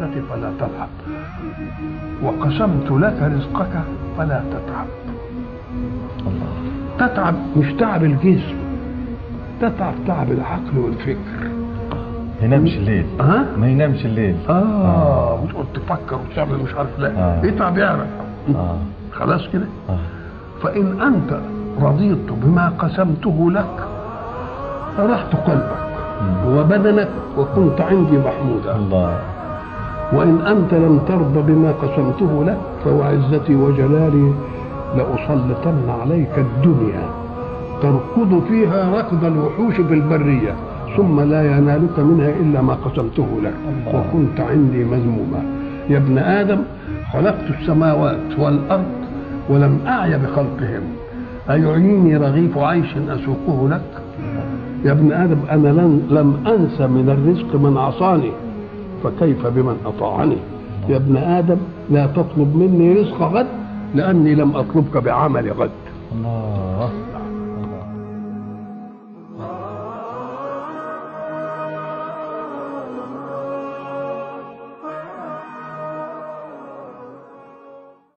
الجنة فلا تلعب، وقسمت لك رزقك فلا تتعب. الله. تتعب مش تعب الجسم، تتعب تعب العقل والفكر. ما ينامش الليل. ما ينامش الليل. وتقعد تفكر وتعمل مش عارف لا. يتعب يعرف. خلاص كده. فإن أنت رضيت بما قسمته لك رحت قلبك وبدنك وكنت عندي محمودا. الله. وإن أنت لم ترضى بما قسمته لك فوعزتي وجلالي لأسلطن عليك الدنيا تركض فيها ركض الوحوش في البرية ثم لا ينالك منها إلا ما قسمته لك. الله. وكنت عندي مذموما. يا ابن آدم خلقت السماوات والأرض ولم أعي بخلقهم، أيعيني رغيف عيش أسوقه لك؟ يا ابن آدم أنا لم أنس من الرزق من عصاني فكيف بمن أطاعني؟ يا ابن آدم لا تطلب مني رزق غد لأني لم أطلبك بعمل غد. الله.